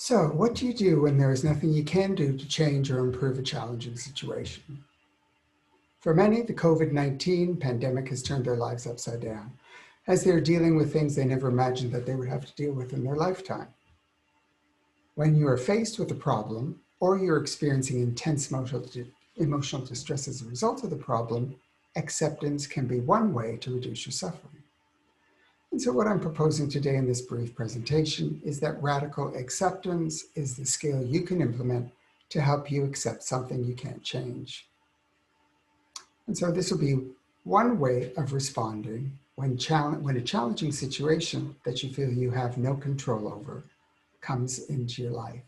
So, what do you do when there is nothing you can do to change or improve a challenging situation? For many, the COVID-19 pandemic has turned their lives upside down, as they're dealing with things they never imagined that they would have to deal with in their lifetime. When you are faced with a problem, or you're experiencing intense emotional distress as a result of the problem, acceptance can be one way to reduce your suffering. And so what I'm proposing today in this brief presentation is that radical acceptance is the skill you can implement to help you accept something you can't change. And so this will be one way of responding when a challenging situation that you feel you have no control over comes into your life.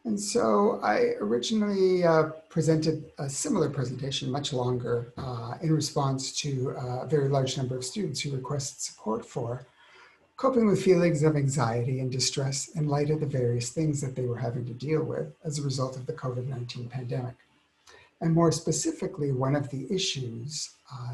And so I originally presented a similar presentation, much longer, in response to a very large number of students who requested support for coping with feelings of anxiety and distress in light of the various things that they were having to deal with as a result of the COVID-19 pandemic. And more specifically, one of the issues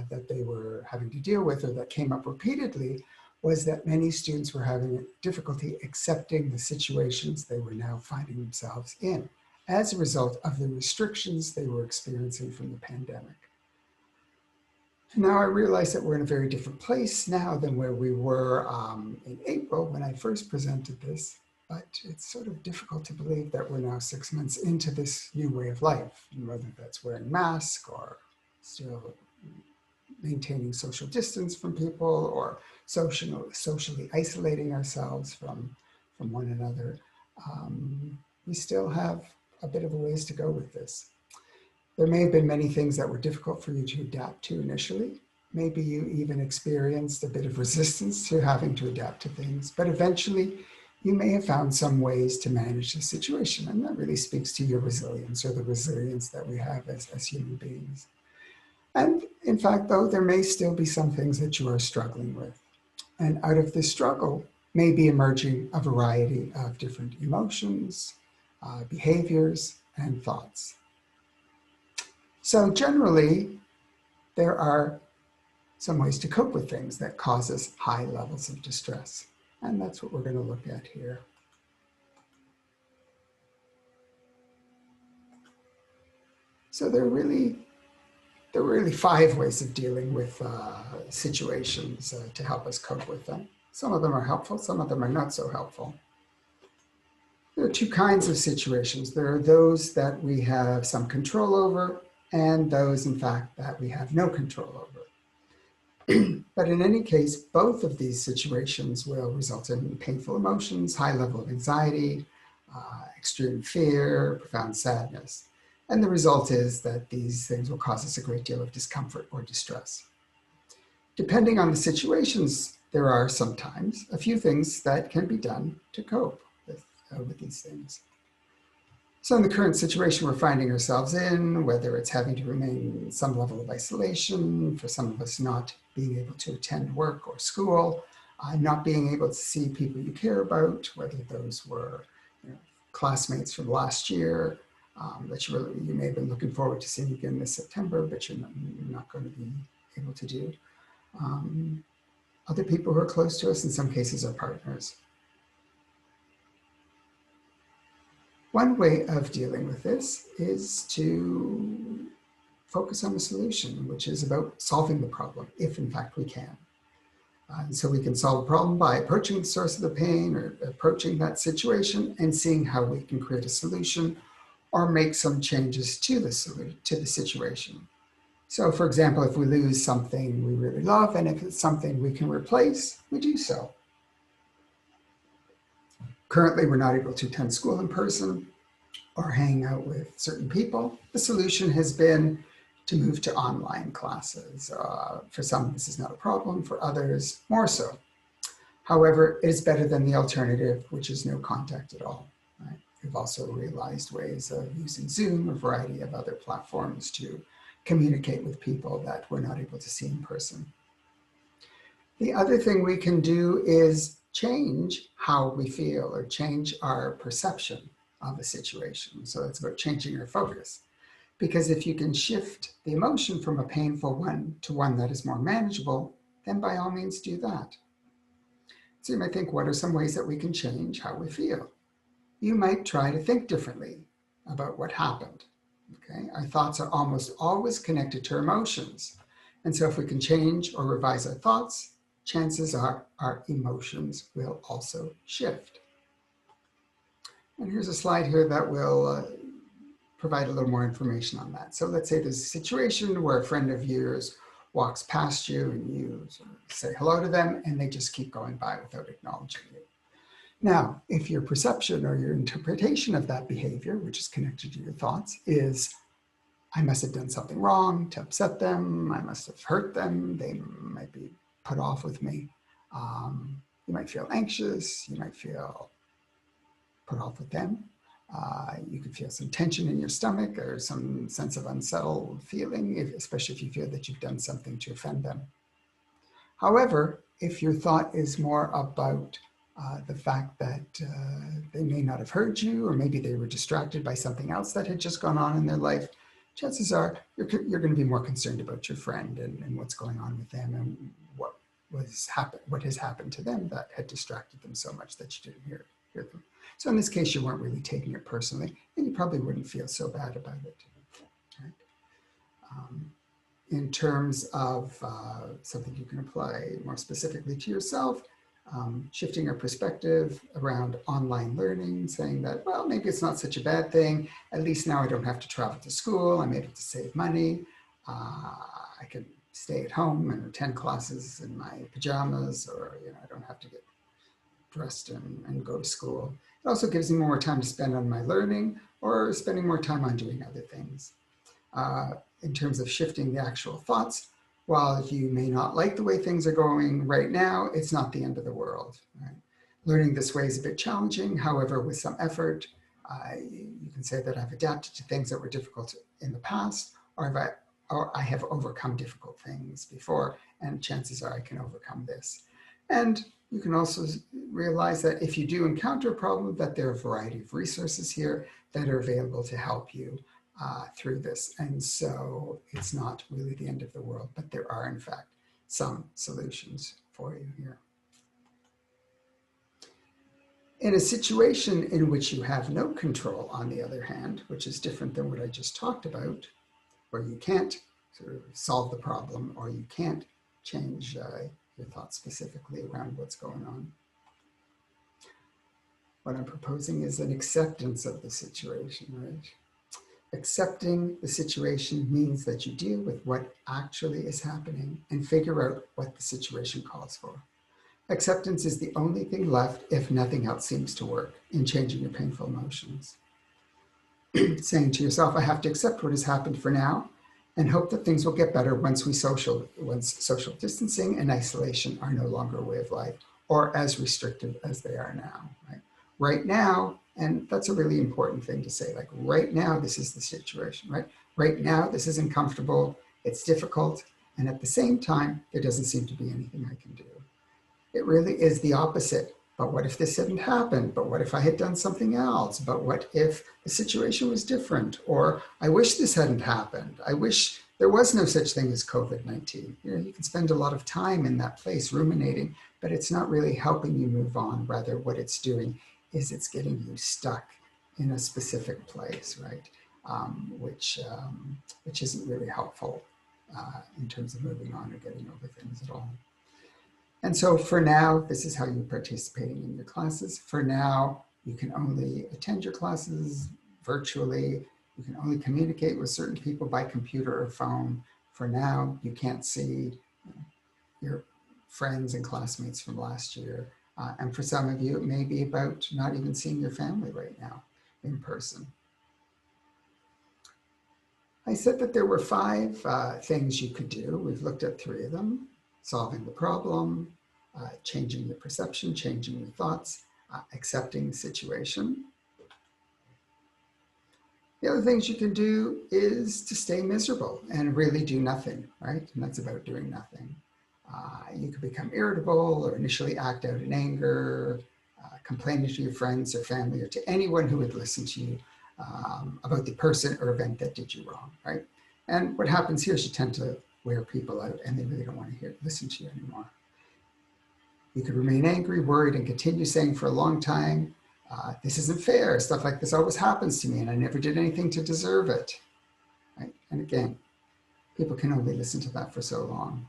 that they were having to deal with, or that came up repeatedly, was that many students were having difficulty accepting the situations they were now finding themselves in as a result of the restrictions they were experiencing from the pandemic. Now I realize that we're in a very different place now than where we were in April when I first presented this, but it's sort of difficult to believe that we're now 6 months into this new way of life, whether that's wearing masks or still maintaining social distance from people or socially isolating ourselves from one another. We still have a bit of a ways to go with this. There may have been many things that were difficult for you to adapt to initially. Maybe you even experienced a bit of resistance to having to adapt to things, but eventually you may have found some ways to manage the situation. And that really speaks to your resilience, or the resilience that we have as human beings. And in fact, though, there may still be some things that you are struggling with. And out of this struggle may be emerging a variety of different emotions, behaviors, and thoughts. So generally, there are some ways to cope with things that cause us high levels of distress. And that's what we're going to look at here. So there are really 5 ways of dealing with situations to help us cope with them. Some of them are helpful, some of them are not so helpful. There are 2 kinds of situations. There are those that we have some control over, and those, in fact, that we have no control over. But in any case, both of these situations will result in painful emotions, high level of anxiety, extreme fear, profound sadness. And the result is that these things will cause us a great deal of discomfort or distress. Depending on the situations, there are sometimes a few things that can be done to cope with these things. So in the current situation we're finding ourselves in, whether it's having to remain in some level of isolation, for some of us not being able to attend work or school, not being able to see people you care about, whether those were classmates from last year, that you may have been looking forward to seeing again this September, but you're not going to be able to do. Other people who are close to us, in some cases our partners. One way of dealing with this is to focus on the solution, which is about solving the problem, if in fact we can. So we can solve a problem by approaching the source of the pain or approaching that situation and seeing how we can create a solution or make some changes to the situation. So for example, if we lose something we really love and if it's something we can replace, we do so. Currently, we're not able to attend school in person or hang out with certain people. The solution has been to move to online classes. For some, this is not a problem. For others, more so. However, it is better than the alternative, which is no contact at all. Right? We've also realized ways of using Zoom, a variety of other platforms to communicate with people that we're not able to see in person. The other thing we can do is change how we feel or change our perception of a situation. So it's about changing your focus. Because if you can shift the emotion from a painful one to one that is more manageable, then by all means do that. So you might think, what are some ways that we can change how we feel? You might try to think differently about what happened. Okay? Our thoughts are almost always connected to our emotions. And so if we can change or revise our thoughts, chances are our emotions will also shift. And here's a slide here that will provide a little more information on that. So let's say there's a situation where a friend of yours walks past you and you sort of say hello to them and they just keep going by without acknowledging you. Now, if your perception or your interpretation of that behavior, which is connected to your thoughts, is I must have done something wrong to upset them, I must have hurt them, they might be put off with me. You might feel anxious, you might feel put off with them. You could feel some tension in your stomach or some sense of unsettled feeling, especially if you feel that you've done something to offend them. However, if your thought is more about the fact that they may not have heard you, or maybe they were distracted by something else that had just gone on in their life, chances are you're going to be more concerned about your friend and what's going on with them and what has happened to them that had distracted them so much that you didn't hear them. So in this case, you weren't really taking it personally, and you probably wouldn't feel so bad about it. Right? In terms of something you can apply more specifically to yourself, shifting our perspective around online learning, saying that, well, maybe it's not such a bad thing. At least now I don't have to travel to school. I'm able to save money. I can stay at home and attend classes in my pajamas, or I don't have to get dressed and go to school. It also gives me more time to spend on my learning or spending more time on doing other things. In terms of shifting the actual thoughts, while you may not like the way things are going right now, it's not the end of the world. Right? Learning this way is a bit challenging. However, with some effort, you can say that I've adapted to things that were difficult in the past, or I have overcome difficult things before, and chances are I can overcome this. And you can also realize that if you do encounter a problem, that there are a variety of resources here that are available to help you through this. And so it's not really the end of the world, but there are in fact some solutions for you here. In a situation in which you have no control, on the other hand, which is different than what I just talked about, where you can't sort of solve the problem or you can't change your thoughts specifically around what's going on. What I'm proposing is an acceptance of the situation, right? Accepting the situation means that you deal with what actually is happening and figure out what the situation calls for. Acceptance is the only thing left if nothing else seems to work in changing your painful emotions. Saying to yourself, I have to accept what has happened for now and hope that things will get better once social distancing and isolation are no longer a way of life or as restrictive as they are now. Right now, and that's a really important thing to say, like right now, this is the situation, right? Right now, this is uncomfortable, it's difficult, and at the same time, there doesn't seem to be anything I can do. It really is the opposite. But what if this hadn't happened? But what if I had done something else? But what if the situation was different? Or I wish this hadn't happened. I wish there was no such thing as COVID-19. You can spend a lot of time in that place ruminating, but it's not really helping you move on. Rather, what it's doing is it's getting you stuck in a specific place, right? Which isn't really helpful in terms of moving on or getting over things at all. And so for now, this is how you're participating in your classes. For now, you can only attend your classes virtually. You can only communicate with certain people by computer or phone. For now, you can't see your friends and classmates from last year. And for some of you, it may be about not even seeing your family right now in person. I said that there were 5 things you could do. We've looked at 3 of them: solving the problem, changing your perception, changing your thoughts, accepting the situation. The other things you can do is to stay miserable and really do nothing, right? And that's about doing nothing. You could become irritable or initially act out in anger, complaining to your friends or family or to anyone who would listen to you about the person or event that did you wrong, right? And what happens here is you tend to wear people out and they really don't want to listen to you anymore. You could remain angry, worried, and continue saying for a long time, this isn't fair. Stuff like this always happens to me and I never did anything to deserve it. Right? And again, people can only listen to that for so long.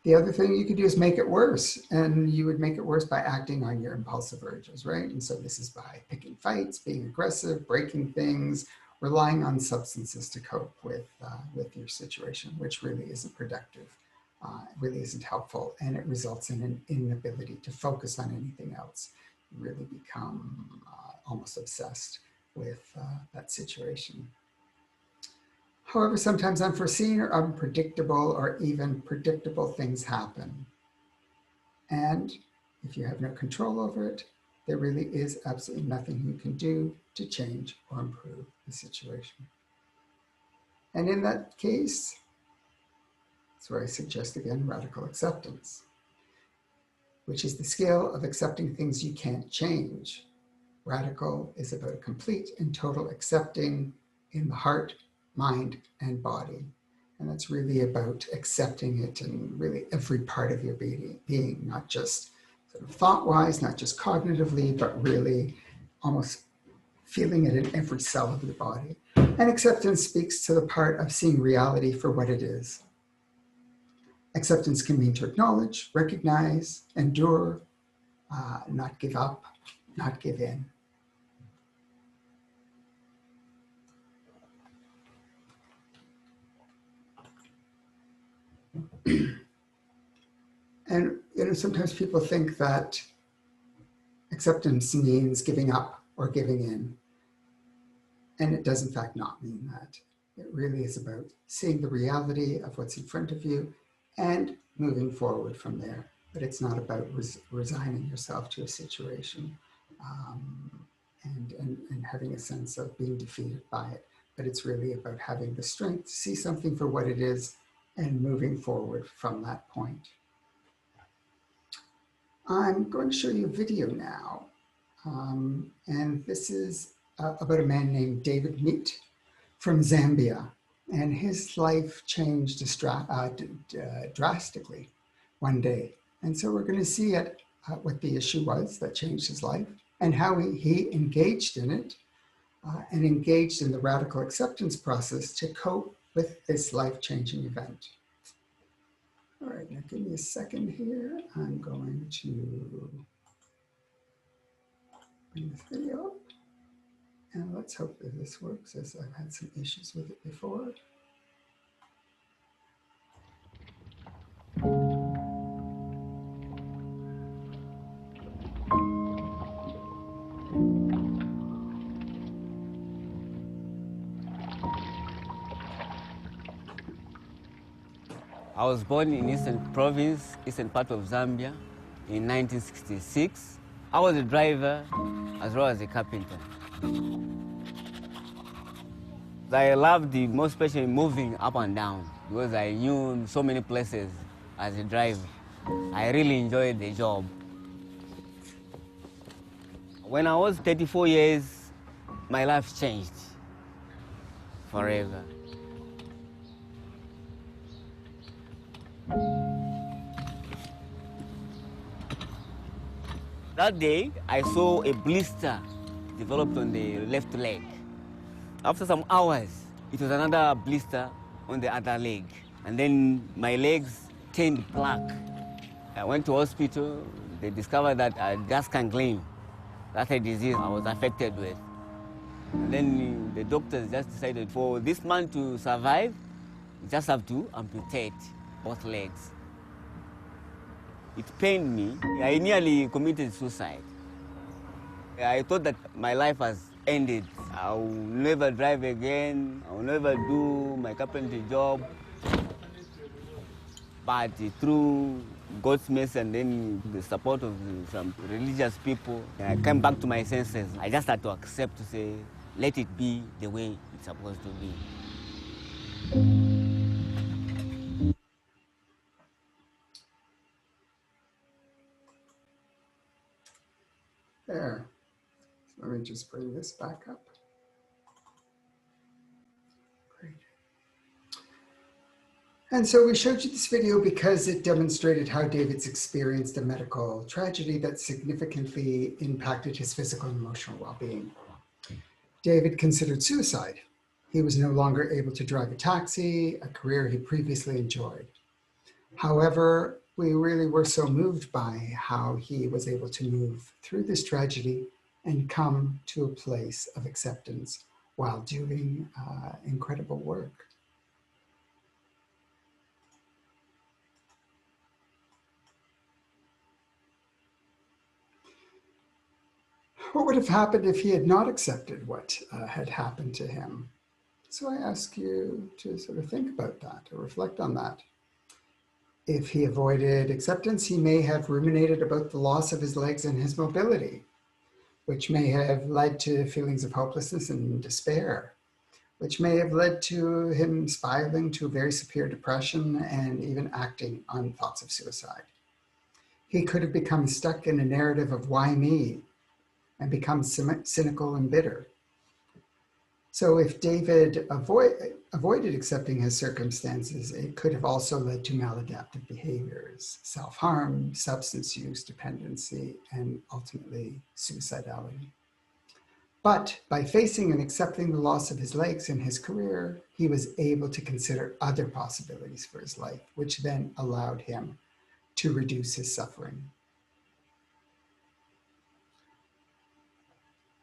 The other thing you could do is make it worse. And you would make it worse by acting on your impulsive urges, right? And so this is by picking fights, being aggressive, breaking things, relying on substances to cope with your situation, which really isn't productive, really isn't helpful, and it results in an inability to focus on anything else. You really become almost obsessed with that situation. However, sometimes unforeseen or unpredictable or even predictable things happen. And if you have no control over it, there really is absolutely nothing you can do to change or improve the situation. And in that case, that's where I suggest again radical acceptance, which is the skill of accepting things you can't change. Radical is about a complete and total accepting in the heart, mind, and body. And that's really about accepting it in really every part of your being, not just sort of thought-wise, not just cognitively, but really almost feeling it in every cell of your body. And acceptance speaks to the part of seeing reality for what it is. Acceptance can mean to acknowledge, recognize, endure, not give up, not give in. And sometimes people think that acceptance means giving up or giving in. And it does in fact not mean that. It really is about seeing the reality of what's in front of you and moving forward from there. But it's not about resigning yourself to a situation and having a sense of being defeated by it. But it's really about having the strength to see something for what it is and moving forward from that point. I'm going to show you a video now. And this is about a man named David Meat from Zambia. And his life changed drastically one day. And so we're going to see what the issue was that changed his life and how he engaged in it and engaged in the radical acceptance process to cope with this life-changing event. All right, now give me a second here. I'm going to bring this video up. And let's hope that this works, as I've had some issues with it before. I was born in Eastern Province, eastern part of Zambia, in 1966. I was a driver as well as a carpenter. I loved most especially moving up and down because I knew so many places as a driver. I really enjoyed the job. When I was 34 years, my life changed forever. That day, I saw a blister developed on the left leg. After some hours, it was another blister on the other leg. And then my legs turned black. I went to hospital. They discovered that gas gangrene, that's a disease I was affected with. And then the doctors just decided for this man to survive, you just have to amputate both legs. It pained me. I nearly committed suicide. I thought that my life has ended. I'll never drive again. I'll never do my carpentry job. But through God's mercy and then the support of some religious people, I came back to my senses. I just had to accept to say, let it be the way it's supposed to be. There. So let me just bring this back up. Great. And so we showed you this video because it demonstrated how David's experienced a medical tragedy that significantly impacted his physical and emotional well-being. David considered suicide. He was no longer able to drive a taxi, a career he previously enjoyed. However, we really were so moved by how he was able to move through this tragedy and come to a place of acceptance while doing incredible work. What would have happened if he had not accepted what had happened to him? So I ask you to sort of think about that or reflect on that. If he avoided acceptance, he may have ruminated about the loss of his legs and his mobility, which may have led to feelings of hopelessness and despair, which may have led to him spiraling to a very severe depression and even acting on thoughts of suicide. He could have become stuck in a narrative of why me and become cynical and bitter. So if David avoided accepting his circumstances, it could have also led to maladaptive behaviors, self-harm, substance use, dependency, and ultimately suicidality. But by facing and accepting the loss of his legs and his career, he was able to consider other possibilities for his life, which then allowed him to reduce his suffering.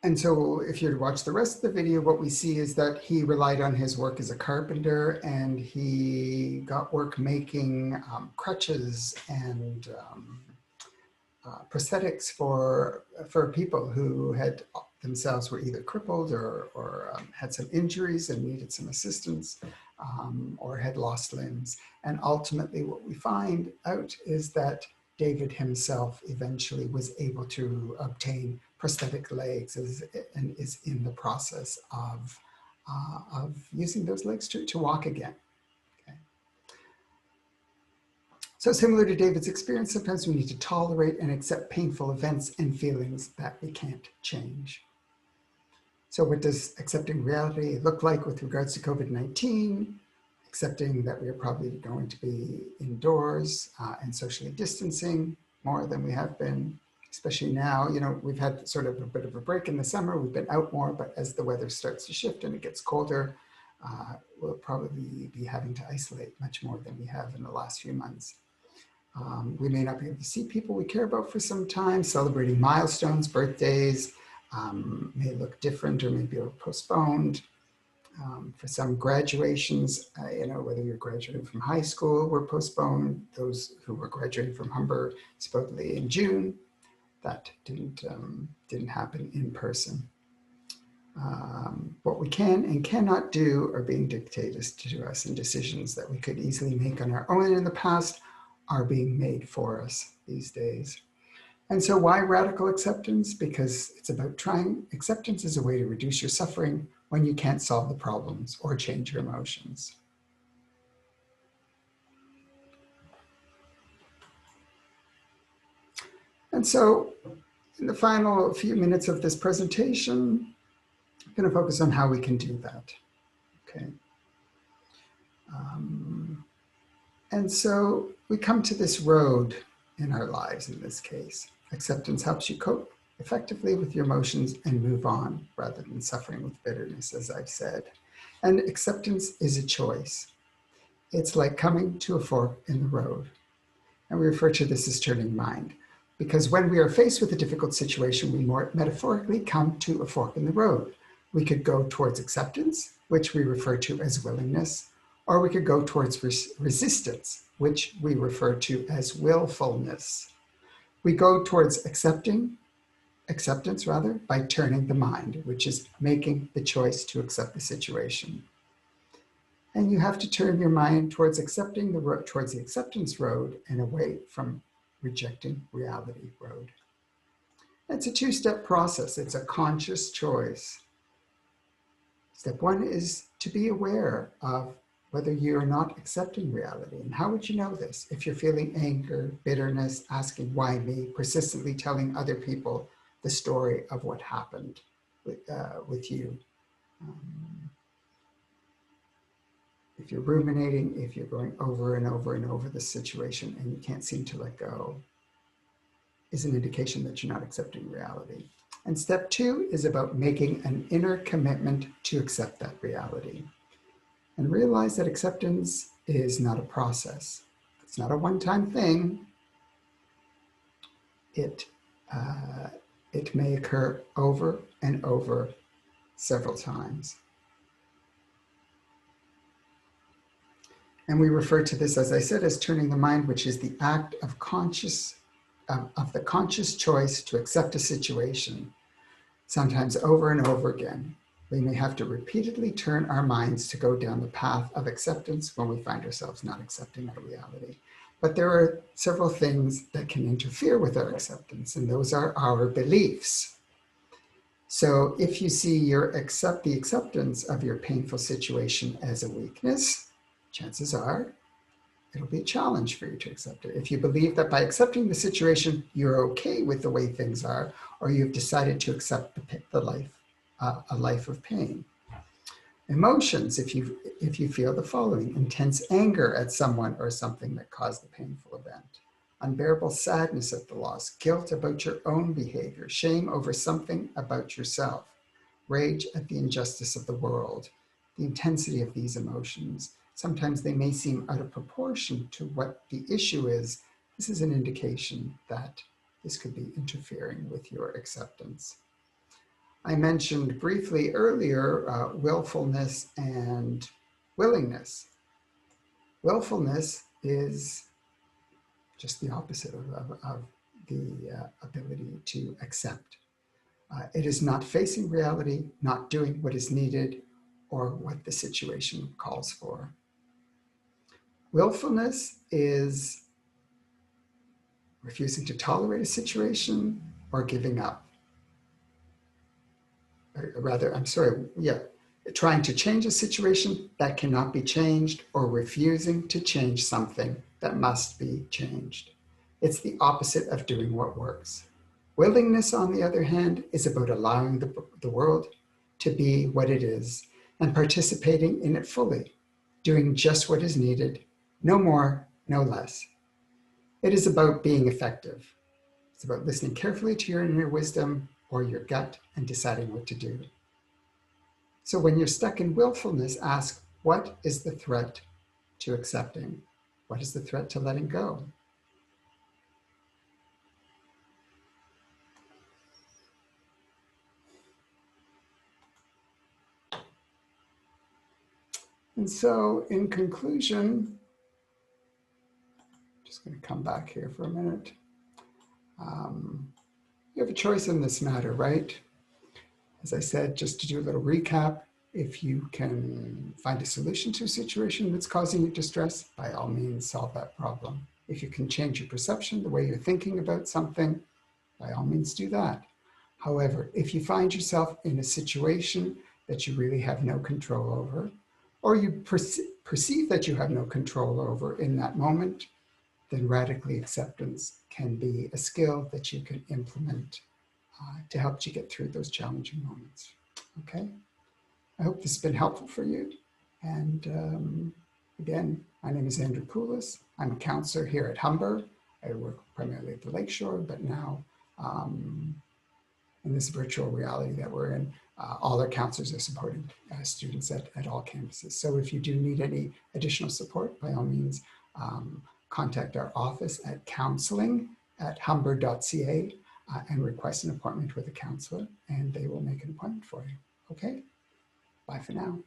And so if you're to watch the rest of the video, what we see is that he relied on his work as a carpenter, and he got work making crutches and prosthetics for people who had themselves were either crippled or had some injuries and needed some assistance, or had lost limbs. And ultimately what we find out is that David himself eventually was able to obtain prosthetic legs and is in the process of using those legs to walk again. Okay. So similar to David's experience, sometimes we need to tolerate and accept painful events and feelings that we can't change. So what does accepting reality look like with regards to COVID-19? Accepting that we are probably going to be indoors and socially distancing more than we have been, especially now. You know, we've had sort of a bit of a break in the summer. We've been out more, but as the weather starts to shift and it gets colder, we'll probably be having to isolate much more than we have in the last few months. We may not be able to see people we care about for some time. Celebrating milestones, birthdays may look different or maybe postponed. For some graduations, you know, whether you're graduating from high school were postponed. Those who were graduating from Humber supposedly in June, that didn't happen in person. What we can and cannot do are being dictated to us, and decisions that we could easily make on our own in the past are being made for us these days. And so why radical acceptance? Because it's about trying. Acceptance is a way to reduce your suffering when you can't solve the problems or change your emotions. And so in the final few minutes of this presentation, I'm going to focus on how we can do that. Okay. And so we come to this road in our lives in this case. Acceptance helps you cope effectively with your emotions and move on rather than suffering with bitterness, as I've said. And acceptance is a choice. It's like coming to a fork in the road. And we refer to this as turning mind, because when we are faced with a difficult situation, we more metaphorically come to a fork in the road. We could go towards acceptance, which we refer to as willingness, or we could go towards resistance, which we refer to as willfulness. We go towards acceptance by turning the mind, which is making the choice to accept the situation. And you have to turn your mind towards accepting the road, towards the acceptance road, and away from rejecting reality road. It's a two-step process. It's a conscious choice. Step one is to be aware of whether you're not accepting reality. And how would you know this? If you're feeling anger, bitterness, asking why me, persistently telling other people the story of what happened with you. If you're ruminating, if you're going over and over and over the situation and you can't seem to let go, is an indication that you're not accepting reality. And step 2 is about making an inner commitment to accept that reality. And realize that acceptance is not a process. It's not a one-time thing. It may occur over and over several times. And we refer to this, as I said, as turning the mind, which is the act of the conscious choice to accept a situation, sometimes over and over again. We may have to repeatedly turn our minds to go down the path of acceptance when we find ourselves not accepting our reality. But there are several things that can interfere with our acceptance, and those are our beliefs. So if you see the acceptance of your painful situation as a weakness, chances are it'll be a challenge for you to accept it. If you believe that by accepting the situation, you're okay with the way things are, or you've decided to accept a life of pain. Emotions, if you feel the following: intense anger at someone or something that caused the painful event, unbearable sadness at the loss, guilt about your own behavior, shame over something about yourself, rage at the injustice of the world. The intensity of these emotions, sometimes they may seem out of proportion to what the issue is. This is an indication that this could be interfering with your acceptance. I mentioned briefly earlier willfulness and willingness. Willfulness is just the opposite of the ability to accept. It is not facing reality, not doing what is needed or what the situation calls for. Willfulness is refusing to tolerate a situation or giving up. Trying to change a situation that cannot be changed, or refusing to change something that must be changed. It's the opposite of doing what works. Willingness, on the other hand, is about allowing the world to be what it is and participating in it fully, doing just what is needed, no more, no less. It is about being effective. It's about listening carefully to your inner wisdom or your gut and deciding what to do. So when you're stuck in willfulness, ask, what is the threat to accepting? What is the threat to letting go? And so in conclusion, just going to come back here for a minute. You have a choice in this matter, right? As I said, just to do a little recap, if you can find a solution to a situation that's causing you distress, by all means, solve that problem. If you can change your perception, the way you're thinking about something, by all means, do that. However, if you find yourself in a situation that you really have no control over, or you perceive that you have no control over in that moment, then radically acceptance can be a skill that you can implement to help you get through those challenging moments. Okay? I hope this has been helpful for you. And again, my name is Andrew Poulos. I'm a counselor here at Humber. I work primarily at the Lakeshore, but now in this virtual reality that we're in, all our counselors are supporting students at all campuses. So if you do need any additional support, by all means, contact our office at counseling@humber.ca and request an appointment with a counselor, and they will make an appointment for you. Okay? Bye for now.